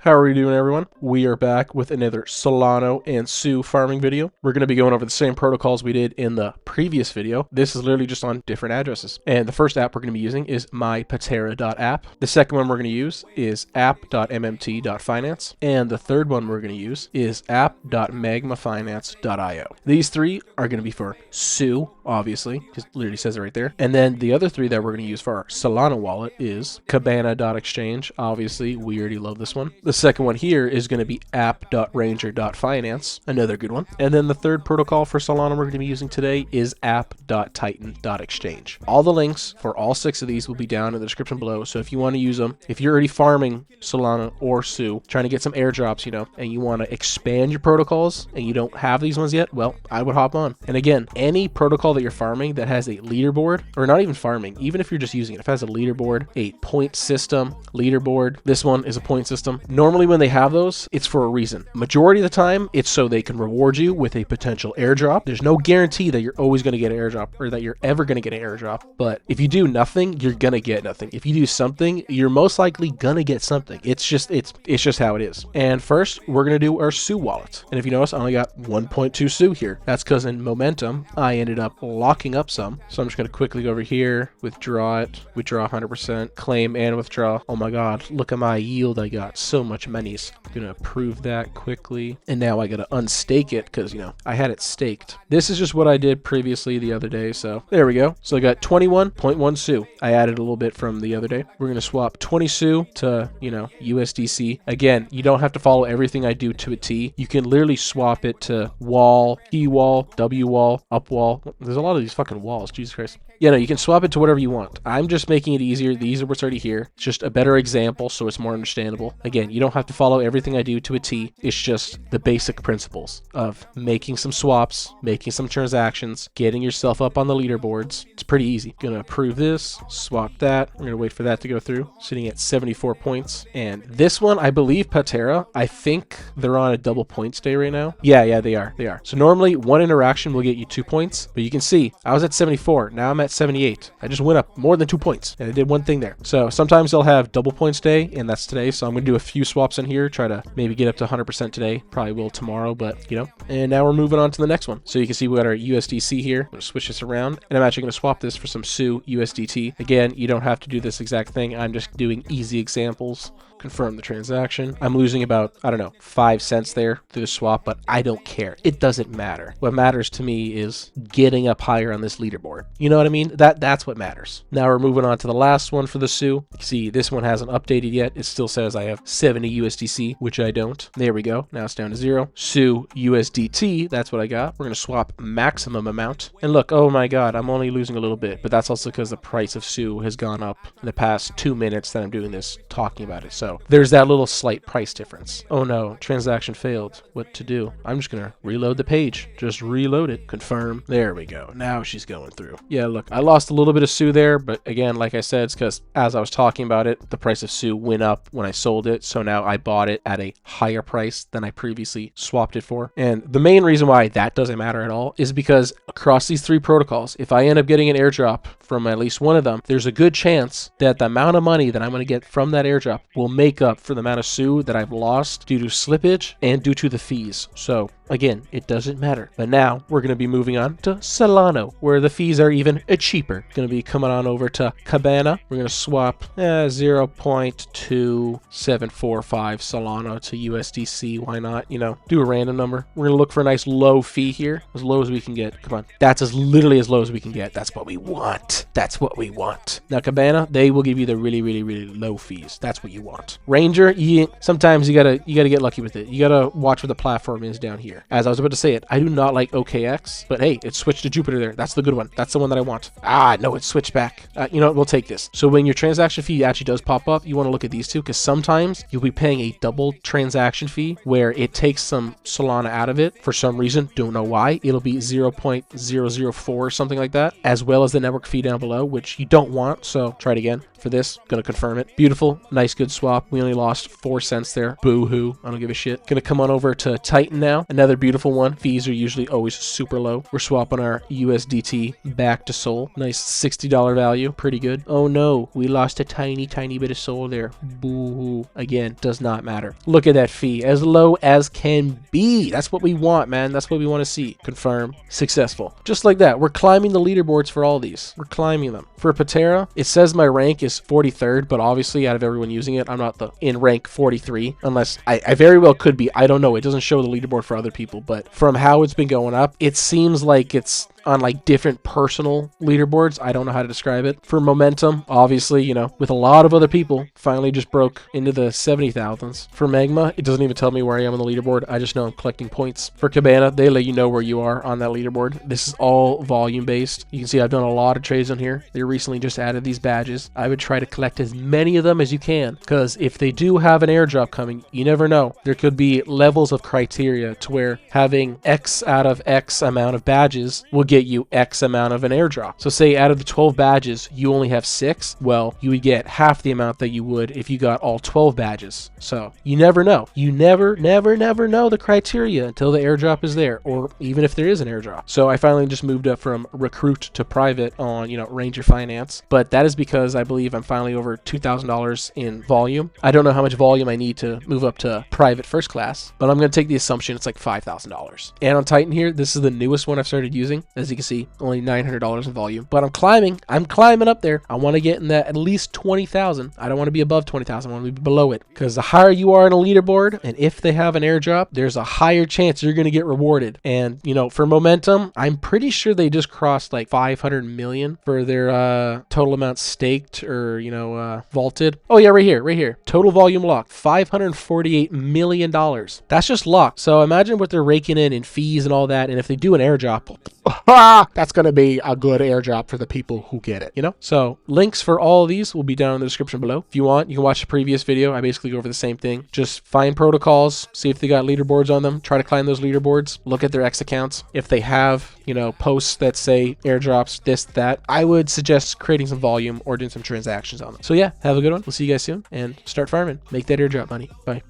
How are we doing, everyone? We are back with another Solano and SUI farming video. We're going to be going over the same protocols we did in the previous video. This is literally just on different addresses. And the first app we're going to be using is mypatera.app. The second one we're going to use is app.mmt.finance. And the third one we're going to use is app.magmafinance.io. These three are going to be for SUI, obviously, because it literally says it right there. And then the other three that we're going to use for our Solano wallet is cabana.exchange. Obviously, we already love this one. The second one here is going to be app.ranger.finance, another good one. And then the third protocol for Solana we're going to be using today is app.titan.exchange. All the links for all six of these will be down in the description below. So if you want to use them, if you're already farming Solana or SUI, trying to get some airdrops, and you want to expand your protocols and you don't have these ones yet, well, I would hop on. And again, any protocol that you're farming that has a leaderboard, or not even farming, even if you're just using it, if it has a leaderboard, a point system, leaderboard, this one is a point system. Normally when they have those, it's for a reason. Majority of the time, it's so they can reward you with a potential airdrop. There's no guarantee that you're always going to get an airdrop or that you're ever going to get an airdrop. But if you do nothing, you're going to get nothing. If you do something, you're most likely going to get something. It's just how it is. And first, we're going to do our SUI wallet. And if you notice, I only got 1.2 SUI here. That's because in Momentum, I ended up locking up some. So I'm just going to quickly go over here, withdraw it, withdraw 100%, claim and withdraw. Oh my God, look at my yield. I got so much monies. I'm going to approve that quickly. And now I got to unstake it because, I had it staked. This is just what I did previously the other day. So there we go. So I got 21.1 SUI. I added a little bit from the other day. We're going to swap 20 SUI to, USDC. Again, you don't have to follow everything I do to a T. You can literally swap it to wall, E wall, W wall, up wall. There's a lot of these fucking walls. Jesus Christ. Yeah, no, you can swap it to whatever you want. I'm just making it easier. These are what's already here. It's just a better example, so it's more understandable. Again, you don't have to follow everything I do to a T. It's just the basic principles of making some swaps, making some transactions, getting yourself up on the leaderboards. It's pretty easy. Gonna approve this, swap that. We're gonna wait for that to go through. Sitting at 74 points. And this one, I believe Patera, I think they're on a double points day right now. Yeah, they are. So normally one interaction will get you 2 points, but you can see I was at 74. Now I'm at 78. I just went up more than 2 points and I did one thing there. So sometimes they'll have double points day, and that's today. So I'm going to do a few swaps in here, try to maybe get up to 100% today. Probably will tomorrow, but and now we're moving on to the next one. So you can see we got our USDC here. I'm going to switch this around, and I'm actually going to swap this for some SUI USDT. Again, you don't have to do this exact thing. I'm just doing easy examples. Confirm the transaction. I'm losing about, 5 cents there through the swap, but I don't care. It doesn't matter. What matters to me is getting up higher on this leaderboard. You know what I mean? That's what matters. Now we're moving on to the last one for the SUI. You can see this one hasn't updated yet. It still says I have 70 USDC, which I don't. There we go. Now it's down to 0. SUI USDT, that's what I got. We're going to swap maximum amount. And look, oh my God, I'm only losing a little bit, but that's also because the price of SUI has gone up in the past 2 minutes that I'm doing this, talking about it. So there's that little slight price difference. Oh no, transaction failed. What to do? I'm just gonna reload the page. Just reload it. Confirm. There we go. Now she's going through. Yeah, look, I lost a little bit of SUI there, but again, like I said, it's because as I was talking about it, the price of SUI went up when I sold it. So now I bought it at a higher price than I previously swapped it for. And the main reason why that doesn't matter at all is because across these three protocols, if I end up getting an airdrop from at least one of them, there's a good chance that the amount of money that I'm going to get from that airdrop will make up for the amount of SUI that I've lost due to slippage and due to the fees. So again, it doesn't matter. But now we're going to be moving on to Solano, where the fees are even cheaper. Going to be coming on over to Cabana. We're going to swap 0.2745 Solano to USDC. Why not? Do a random number. We're going to look for a nice low fee here, as low as we can get. Come on. That's literally as low as we can get. That's what we want. That's what we want. Now, Cabana, they will give you the really, really, really low fees. That's what you want. Ranger, sometimes you gotta get lucky with it. You gotta watch where the platform is down here. As I was about to say it, I do not like OKX, but hey, it switched to Jupiter there. That's the good one. That's the one that I want. No, it switched back. We'll take this. So when your transaction fee actually does pop up, you want to look at these two, because sometimes you'll be paying a double transaction fee where it takes some Solana out of it for some reason. Don't know why. It'll be 0.004 or something like that, as well as the network fee down below, which you don't want. So try it again. for this. Gonna confirm it. Beautiful, nice, good swap. We only lost 4 cents there. Boo-hoo. I don't give a shit. Gonna come on over to Titan now. Another beautiful one. Fees are usually always super low. We're swapping our USDT back to Sol. Nice $60 value. Pretty good. Oh no, we lost a tiny bit of Sol there. Boo-hoo. Again, does not matter. Look at that fee. As low as can be. That's what we want, man. That's what we want to see. Confirm. Successful. Just like that. We're climbing the leaderboards for all these. We're climbing them. For Patera, it says my rank is 43rd, but obviously out of everyone using it, I'm not in rank 43, unless I very well could be. I don't know. It doesn't show the leaderboard for other people, but from how it's been going up, it seems like it's on like different personal leaderboards. I don't know how to describe it. For Momentum, obviously, you know, with a lot of other people, finally just broke into the 70,000s. For Magma, it doesn't even tell me where I am on the leaderboard. I just know I'm collecting points. For Cabana, they let you know where you are on that leaderboard. This is all volume based. You can see I've done a lot of trades on here. They recently just added these badges. I would try to collect as many of them as you can, because if they do have an airdrop coming, you never know. There could be levels of criteria to where having X out of X amount of badges will get you X amount of an airdrop. So say out of the 12 badges, you only have 6. Well, you would get half the amount that you would if you got all 12 badges. So you never know. You never know the criteria until the airdrop is there, or even if there is an airdrop. So I finally just moved up from recruit to private on, you know, Ranger Finance. But that is because I believe I'm finally over $2,000 in volume. I don't know how much volume I need to move up to private first class, but I'm going to take the assumption it's like $5,000. And on Titan here, this is the newest one I've started using. As you can see, only $900 in volume, but I'm climbing up there. I want to get in that at least 20,000. I don't want to be above 20,000. I want to be below it, because the higher you are in a leaderboard, and if they have an airdrop, there's a higher chance you're going to get rewarded. And, you know, for Momentum, I'm pretty sure they just crossed like 500 million for their total amount staked or, you know, vaulted. Oh yeah, right here. Total volume locked, $548 million. That's just locked. So imagine what they're raking in fees and all that. And if they do an airdrop, that's going to be a good airdrop for the people who get it, you know? So links for all of these will be down in the description below. If you want, you can watch the previous video. I basically go over the same thing. Just find protocols, see if they got leaderboards on them, try to climb those leaderboards, look at their X accounts. If they have, you know, posts that say airdrops, this, that, I would suggest creating some volume or doing some transactions on them. So yeah, have a good one. We'll see you guys soon, and start farming. Make that airdrop money. Bye.